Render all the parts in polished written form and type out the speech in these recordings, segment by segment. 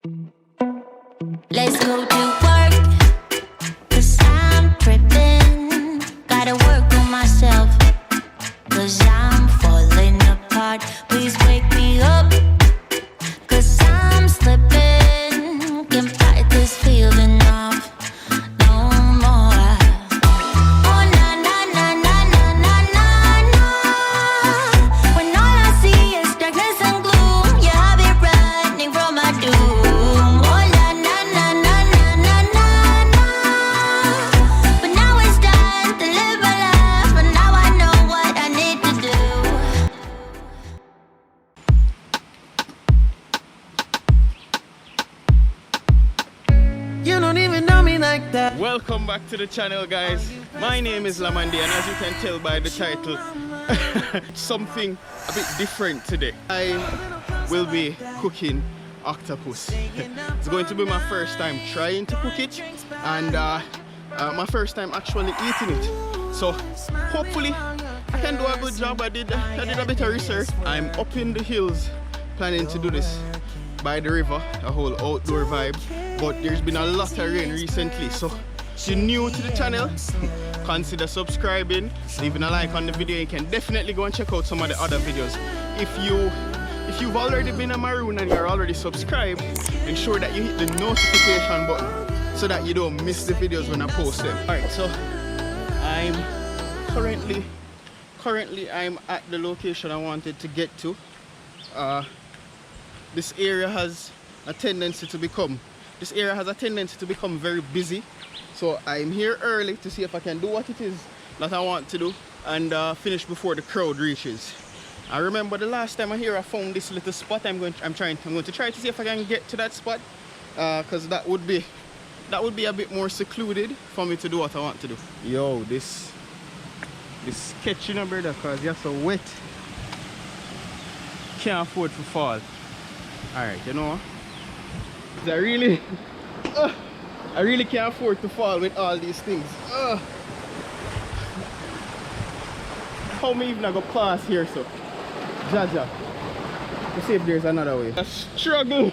Let's go to work, 'cause I'm tripping. Gotta work on myself, 'cause I'm falling apart. Please wake me up, 'cause I'm slipping. Can't fight this feeling off no more. Oh na na na na na na na na. When all I see is darkness and gloom, yeah, I'll be running from my doom. Oh na na na na na na na na. But now it's time to live my life, and now I know what I need to do. You don't even know me like that. Welcome back to the channel, guys. My name is Ramone, and as you can tell by the title, something a bit different today. I will be cooking octopus. It's going to be my first time trying to cook it, and my first time actually eating it. So hopefully I can do a good job. I did a bit of research. I'm up in the hills planning to do this by the river, a whole outdoor vibe, but there's been a lot of rain recently. So if you're new to the channel, consider subscribing, leaving a like on the video. You can definitely go and check out some of the other videos. If you've already been a Maroon and you're already subscribed, ensure that you hit the notification button so that you don't miss the videos when I post them. Alright, so I'm currently I'm at the location I wanted to get to. This area has a tendency to become very busy, so I'm here early to see if I can do what it is that I want to do and finish before the crowd reaches. I remember the last time I found this little spot. I'm going to try to see if I can get to that spot, because that would be a bit more secluded for me to do what I want to do. Yo, this sketchy, brother, because you're so wet. Can't afford to fall. Alright, you know, I really can't afford to fall with all these things. How me even go pass here, so Jaja, to see if there's another way. I struggle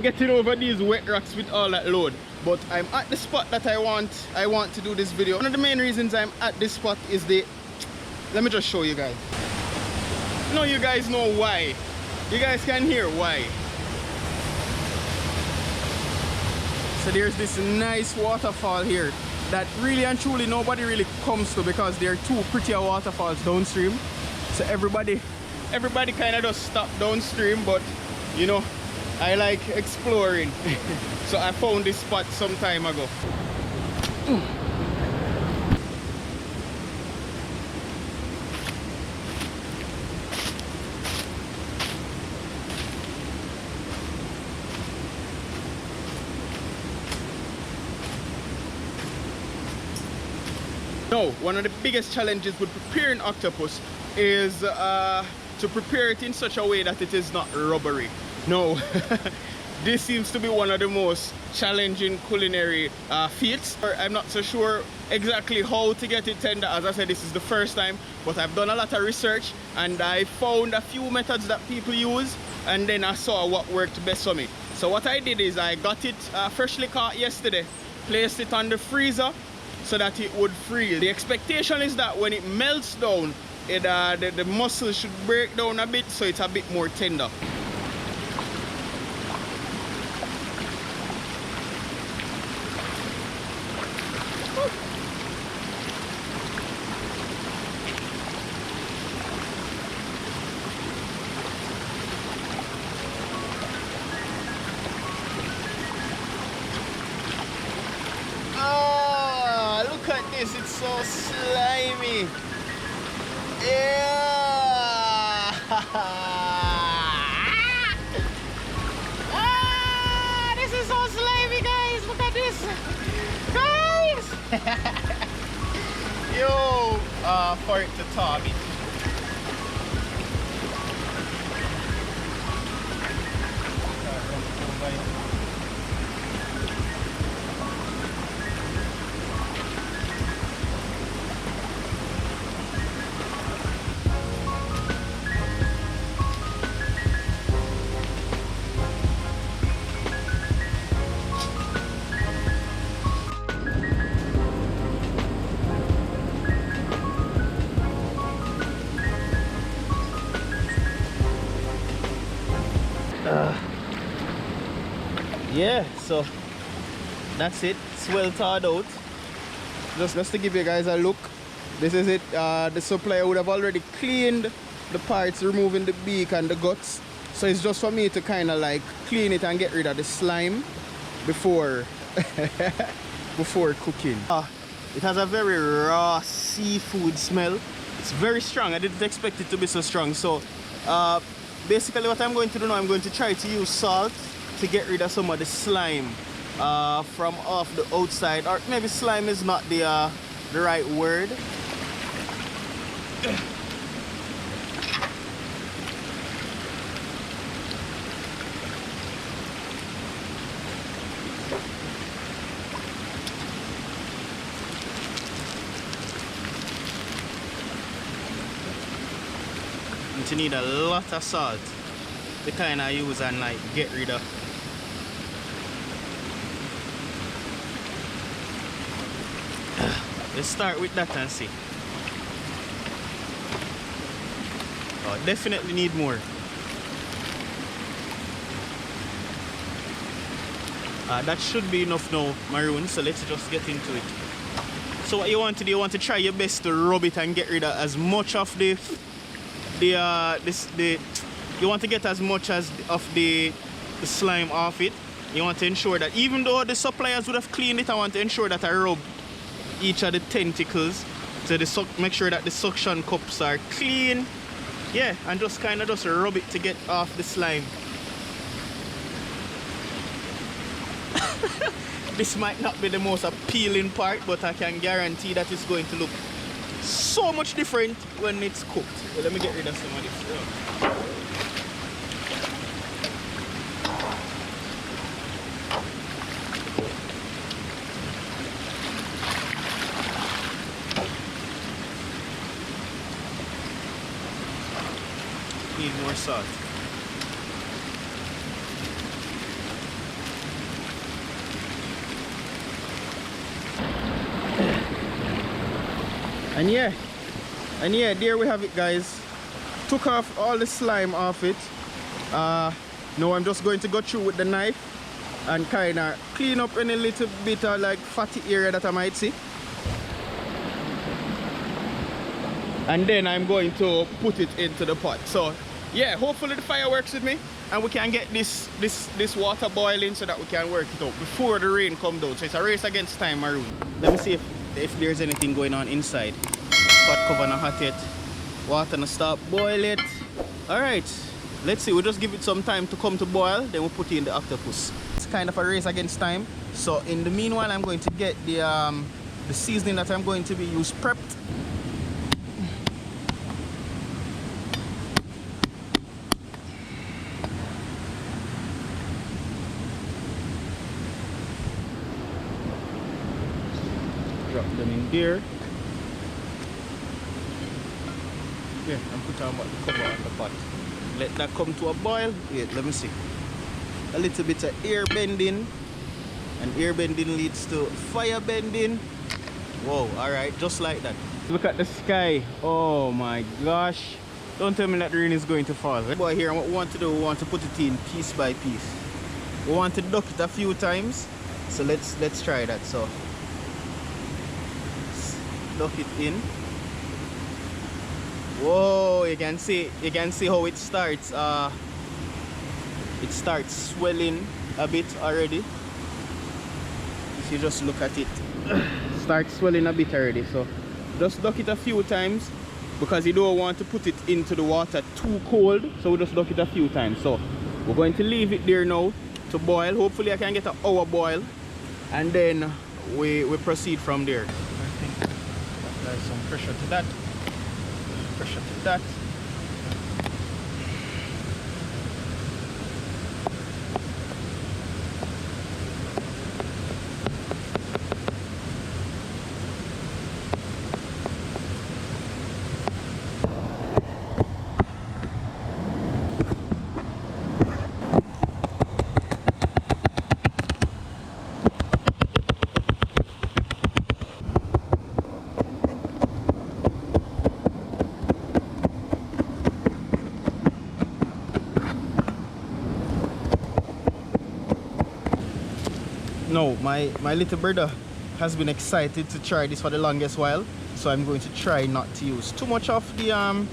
getting over these wet rocks with all that load, but I'm at the spot that I want to do this video. One of the main reasons I'm at this spot is let me just show you guys. No, you guys know why. You guys can hear why. So there's this nice waterfall here that really and truly nobody really comes to, because there are two prettier waterfalls downstream. So everybody kind of just stop downstream, but you know, I like exploring. So I found this spot some time ago. No, one of the biggest challenges with preparing octopus is to prepare it in such a way that it is not rubbery. No, this seems to be one of the most challenging culinary feats. I'm not so sure exactly how to get it tender. As I said, this is the first time, but I've done a lot of research and I found a few methods that people use, and then I saw what worked best for me. So what I did is I got it freshly caught yesterday, placed it on the freezer so that it would freeze. The expectation is that when it melts down, the muscle should break down a bit, so it's a bit more tender. Look at this, it's so slimy. Yeah. This is so slimy, guys. Look at this, guys. Yo, for it to thaw a bit. Yeah, so that's it. It's well thawed out. Just to give you guys a look, this is it. The supplier would have already cleaned the parts, removing the beak and the guts. So it's just for me to kind of like clean it and get rid of the slime before before cooking. It has a very raw seafood smell. It's very strong. I didn't expect it to be so strong. So basically what I'm going to do now, I'm going to try to use salt to get rid of some of the slime from off the outside, or maybe slime is not the right word. You need a lot of salt to kind of use and like get rid of. Let's start with that and see. Oh, definitely need more. That should be enough now, Maroon, so let's just get into it. So what you want to do, you want to try your best to rub it and get rid of as much of you want to get as much of the slime off it. You want to ensure that even though the suppliers would have cleaned it, I want to ensure that I rub each of the tentacles to make sure that the suction cups are clean. Yeah, and just kind of just rub it to get off the slime. This might not be the most appealing part, but I can guarantee that it's going to look so much different when it's cooked. Well, let me get rid of some of this. Need more salt. And yeah, there we have it, guys. Took off all the slime off it. Now I'm just going to go through with the knife and kind of clean up any little bit of like fatty area that I might see. And then I'm going to put it into the pot. So yeah, hopefully the fire works with me and we can get this water boiling so that we can work it out before the rain comes down. So it's a race against time, Maroon. Let me see if there's anything going on inside. Pot cover not hot yet. Water not stop boil it. Alright, let's see. We'll just give it some time to come to boil, then we'll put it in the octopus. It's kind of a race against time. So in the meanwhile, I'm going to get the seasoning that I'm going to be used prepped. Drop them in there. Yeah, and put on the cover on the pot. Let that come to a boil. Wait, let me see. A little bit of air bending. And air bending leads to fire bending. Whoa, alright, just like that. Look at the sky. Oh my gosh. Don't tell me that the rain is going to fall. Boy, here, what we want to do, we want to put it in piece by piece. We want to duck it a few times. So let's try that. So duck it in. Whoa, you can see how it starts swelling a bit already. If you just look at it, starts swelling a bit already. So just duck it a few times because you don't want to put it into the water too cold, so we just duck it a few times. So we're going to leave it there now to boil. Hopefully I can get an hour boil and then we proceed from there. I think apply some pressure to that. Pressure to that. No, my little brother has been excited to try this for the longest while, so I'm going to try not to use too much of the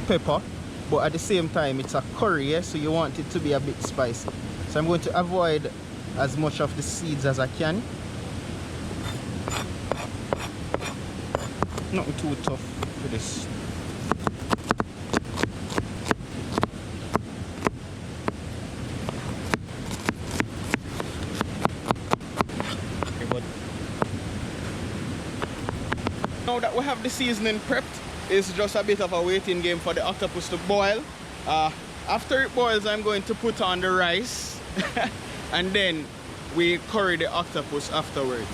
pepper, but at the same time it's a curry, yeah? So you want it to be a bit spicy. So I'm going to avoid as much of the seeds as I can. Nothing too tough for this. Now that we have the seasoning prepped, it's just a bit of a waiting game for the octopus to boil. After it boils, I'm going to put on the rice and then we curry the octopus afterwards.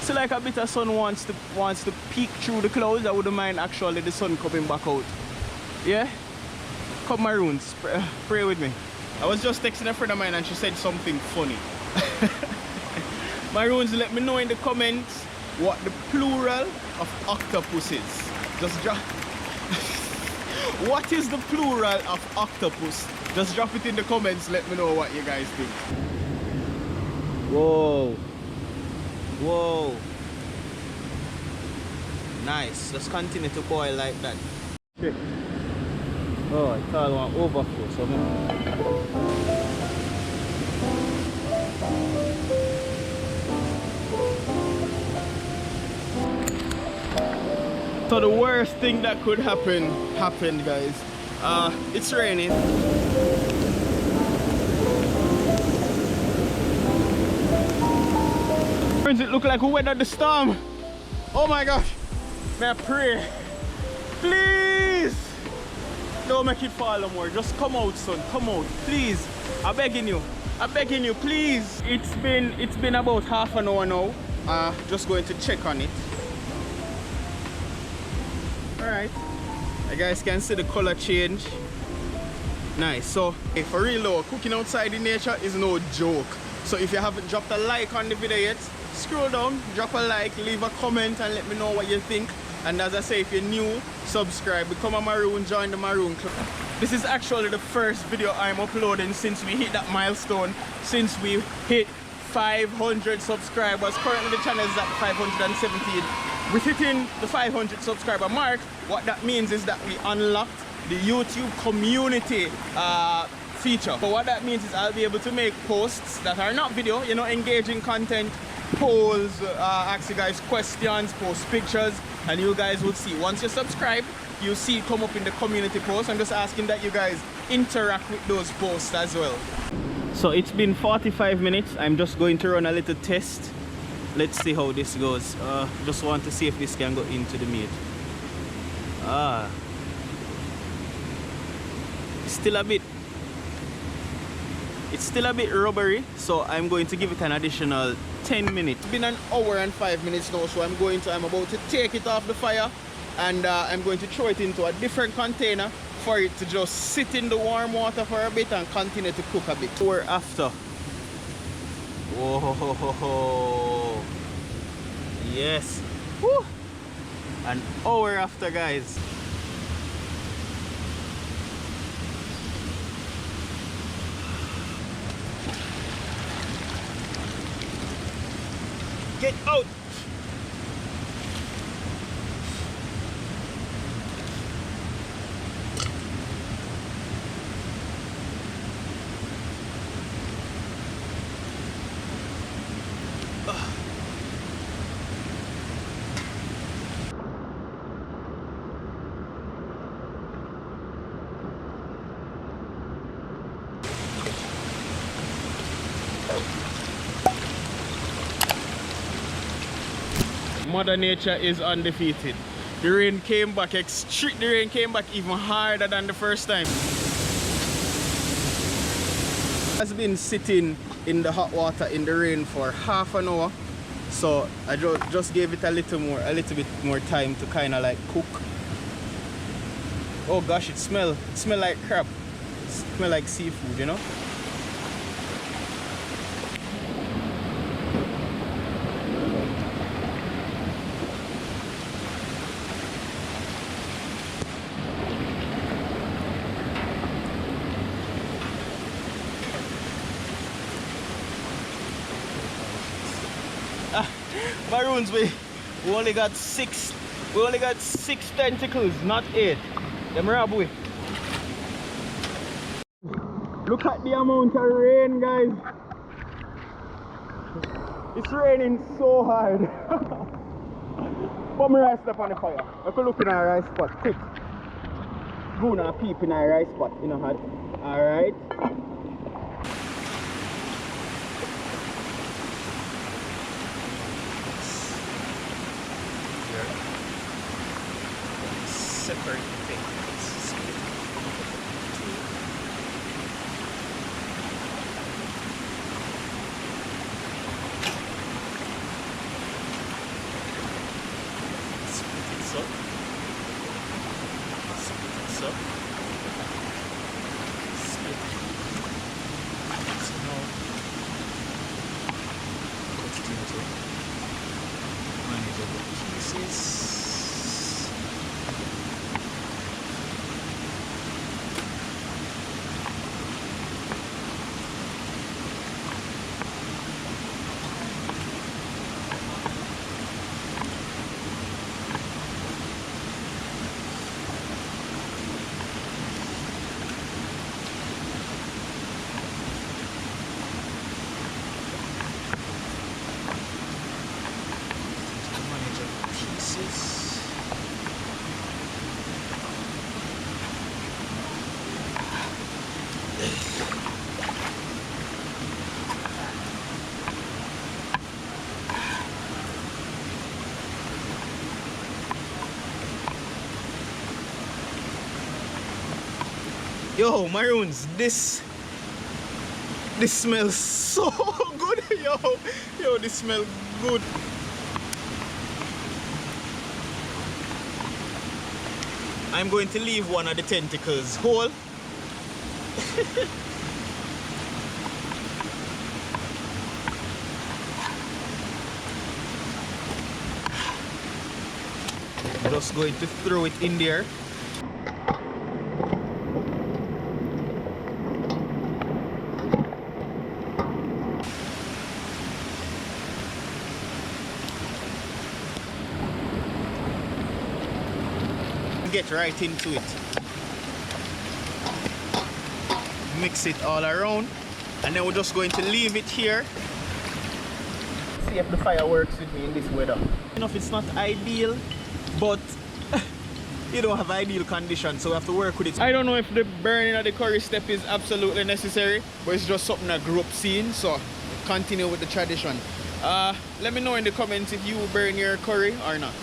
So like a bit of sun wants to peek through the clouds. I wouldn't mind actually the sun coming back out. Yeah? Come Maroons, pray with me. I was just texting a friend of mine and she said something funny. Maroons, let me know in the comments what the plural of octopus is. Just drop. What is the plural of octopus? Just drop it in the comments. Let me know what you guys think. Whoa. Whoa. Nice. Just continue to boil like that. Okay. Oh, it's all want overflow. So the worst thing that could happen happened, guys. It's raining. Does it look like we weathered the storm? Oh my gosh. May I pray? Please! Don't make it fall no more. Just come out, son. Come out. Please. I'm begging you. I'm begging you, please. It's been about half an hour now. Just going to check on it. Alright, you guys can see the color change. Nice. So for real though, cooking outside in nature is no joke. So if you haven't dropped a like on the video yet, scroll down, drop a like, leave a comment and let me know what you think. And as I say, if you're new, subscribe, become a Maroon, join the Maroon Club. This is actually the first video I'm uploading since we hit that milestone, since we hit 500 subscribers. Currently the channel is at 517. With hitting the 500 subscriber mark, what that means is that we unlocked the YouTube community feature. But what that means is I'll be able to make posts that are not video, you know, engaging content, polls, ask you guys questions, post pictures, and you guys will see. Once you subscribe, you'll see it come up in the community post. I'm just asking that you guys interact with those posts as well. So it's been 45 minutes. I'm just going to run a little test. Let's see how this goes. Just want to see if this can go into the meat. It's still a bit rubbery, so I'm going to give it an additional 10 minutes. It's been an hour and 5 minutes now, so I'm about to take it off the fire and I'm going to throw it into a different container for it to just sit in the warm water for a bit and continue to cook a bit. Hour after. Whoa, yes. Woo. An hour after, guys. Get out. Mother Nature is undefeated. The rain came back even harder than the first time. Has been sitting in the hot water in the rain for half an hour, so I just gave it a little bit more time to kind of like cook. Oh gosh, it smell like crab. It smell like seafood, you know. Maroons, we only got six. We only got 6 tentacles, not 8. Them rob we. Look at the amount of rain, guys. It's raining so hard. Put my rice up on the fire. I could look in our rice pot, quick. Go now, peep in our rice pot, you know hot. Alright. Separate things. Split it up. Split it up. Split it. So now cut it into manageable pieces. Yo, Maroons, this smells so good. Yo, this smells good. I'm going to leave one of the tentacles whole. I'm just going to throw it in there. Get right into it. Mix it all around, and then we're just going to leave it here. See if the fire works with me in this weather. You know, it's not ideal, but you don't have ideal conditions, so we have to work with it. I don't know if the burning of the curry step is absolutely necessary, but it's just something I grew up seeing, so continue with the tradition. Let me know in the comments if you burn your curry or not.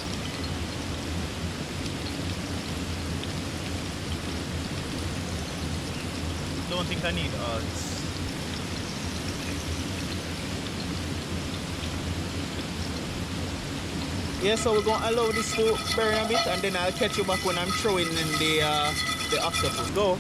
Don't think I need odds. Yeah, so we're gonna allow this to burn a bit, and then I'll catch you back when I'm throwing in the octopus. Go.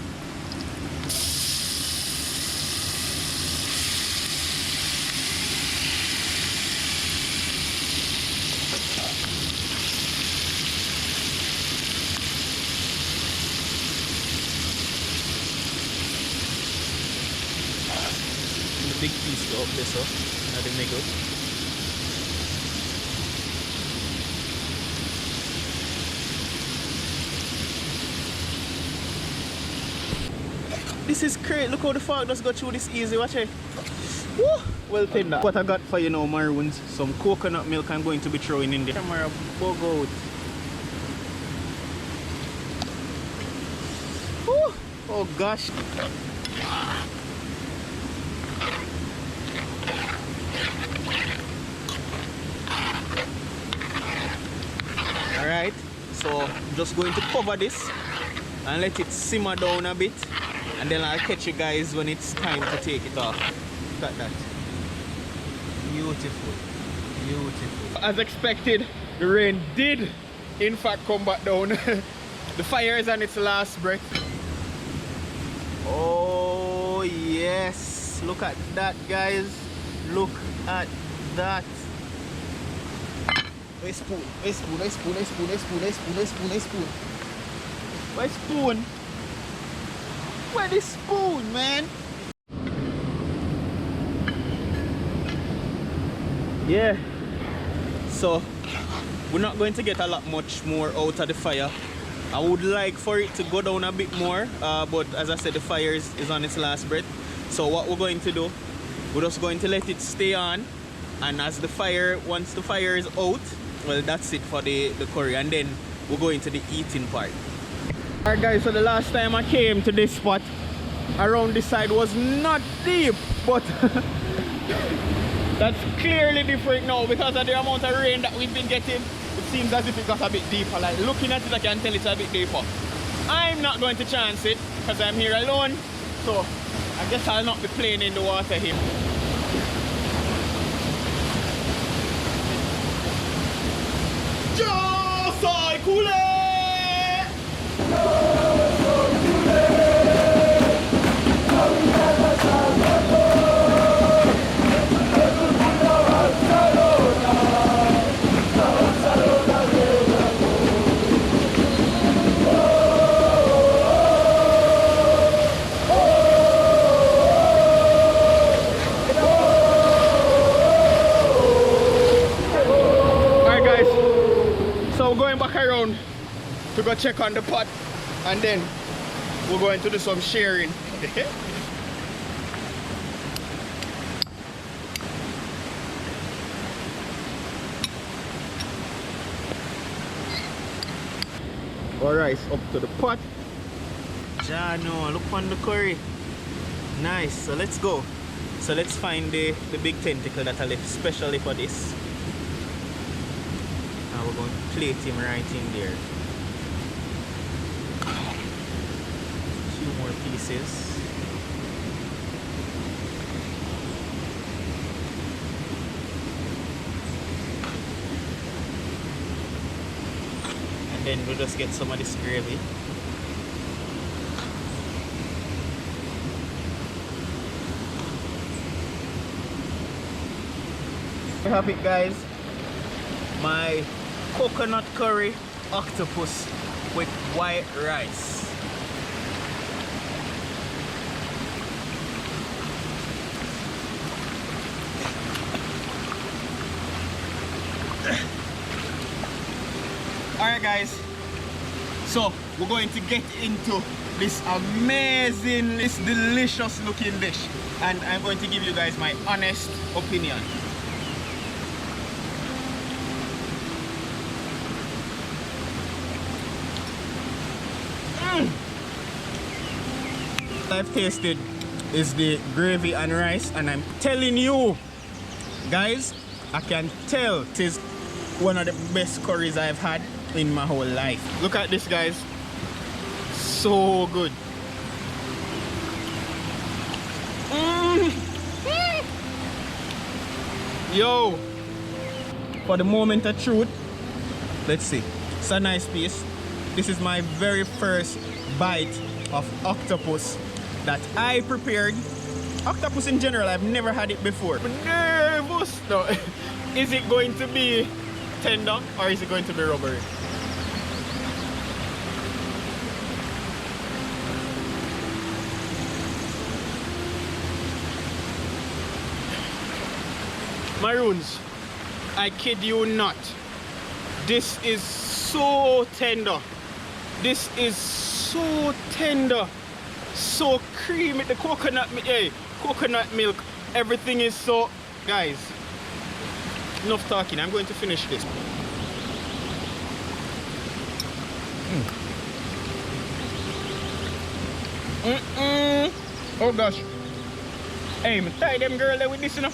Big piece go up this up, now the middle. This is great. Look how the fork just got through this easy. Watch it. Woo! Well played that. What I got for you now, Maroons, some coconut milk I'm going to be throwing in there. Camera bug out. Woo! Oh gosh. Alright, so I'm just going to cover this and let it simmer down a bit, and then I'll catch you guys when it's time to take it off. Look at that. Beautiful. Beautiful. As expected, the rain did in fact come back down. The fire is on its last breath. Oh yes, look at that, guys. Look at that. A spoon, a spoon, a spoon, a spoon, a spoon, a spoon, a spoon, a spoon. Where's spoon? Where's the spoon, man? Yeah, So we're not going to get a lot much more out of the fire. I would like for it to go down a bit more, but as I said, the fire is on its last breath. So what we're going to do, we're just going to let it stay on, and as the fire, once the fire is out, well, that's it for the curry, and then we'll go into the eating part. Alright guys, so the last time I came to this spot around this side was not deep, but that's clearly different now because of the amount of rain that we've been getting. It seems as if it got a bit deeper. Like looking at it, I can tell it's a bit deeper. I'm not going to chance it because I'm here alone, so I guess I'll not be playing in the water here. Yo, soy culé! Going back around to go check on the pot, and then we're going to do some sharing. All right, up to the pot. Jano, look on the curry. Nice. So let's go. So let's find the big tentacle that I left specially for this. Now we're going to plate him right in there. A few more pieces. And then we'll just get some of this gravy. You have it, guys. My coconut curry octopus with white rice. Alright guys, so we're going to get into this amazing, this delicious looking dish, and I'm going to give you guys my honest opinion. I've tasted is the gravy and rice, and I'm telling you guys, I can tell it is one of the best curries I've had in my whole life. Look at this, guys, so good. Yo, for the moment of truth, let's see, it's a nice piece. This is my very first bite of octopus that I prepared. Octopus in general, I've never had it before. I'm nervous. No. Is it going to be tender or is it going to be rubbery? Maroons, I kid you not. This is so tender. This is so tender. So creamy, the coconut milk, everything is so, guys, enough talking, I'm going to finish this. Oh gosh, hey, I'm tie them girl there with this, you know.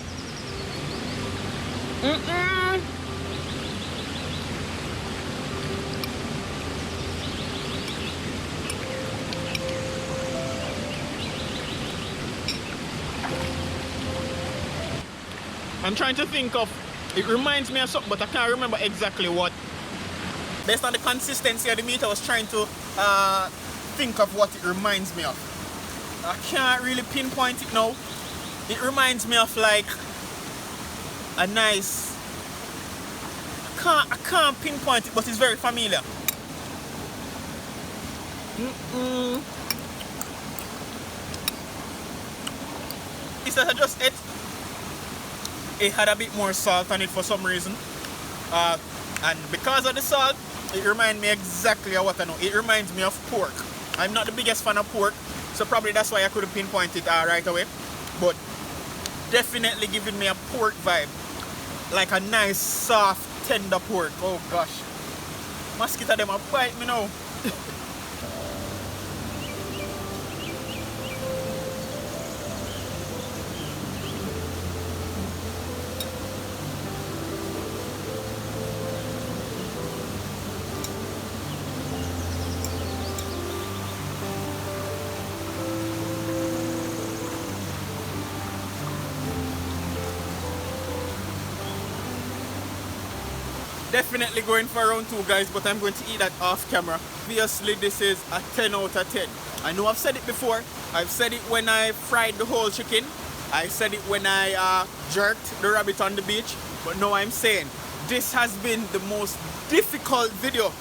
I'm trying to think of, it reminds me of something, but I can't remember exactly what. Based on the consistency of the meat, I was trying to think of what it reminds me of. I can't really pinpoint it now. It reminds me of like a nice, I can't pinpoint it, but it's very familiar. It's that I just ate. It had a bit more salt on it for some reason. And because of the salt, it reminds me exactly of what I know. It reminds me of pork. I'm not the biggest fan of pork, so probably that's why I couldn't pinpoint it right away. But definitely giving me a pork vibe. Like a nice, soft, tender pork. Oh gosh. Mosquito them a bite me now. Definitely going for round 2, guys, but I'm going to eat that off camera. Obviously, this is a 10 out of 10. I know I've said it before. I've said it when I fried the whole chicken. I said it when I jerked the rabbit on the beach. But now I'm saying this has been the most difficult video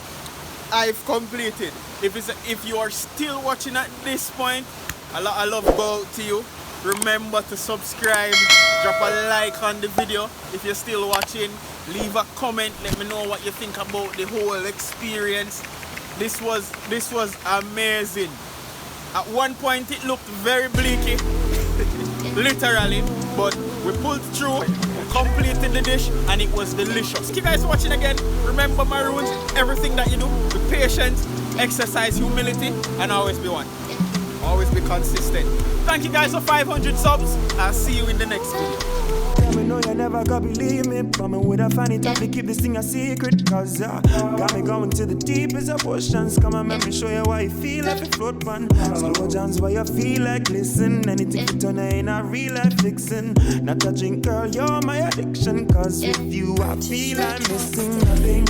I've completed. If you are still watching at this point, a lot of love go out to you. Remember to subscribe, drop a like on the video if you're still watching. Leave a comment, let me know what you think about the whole experience. This was amazing. At one point it looked very bleaky, literally, but we pulled through, we completed the dish, and it was delicious. Thank you guys for watching again. Remember, Maroon, everything that you do, be patient, exercise humility, and always be one. Always be consistent. Thank you guys for 500 subs. I'll see you in the next video. Tell me no, you never gonna believe me. But me with a funny topic, keep this thing a secret. Cause got me going to the deepest of oceans. Come on, let me show you why you feel like a float man. Slow jams why you feel like listen. Anything to turn in a real life fixin'. Not a drink, girl, you're my addiction. Cause with you I feel I'm missing nothing.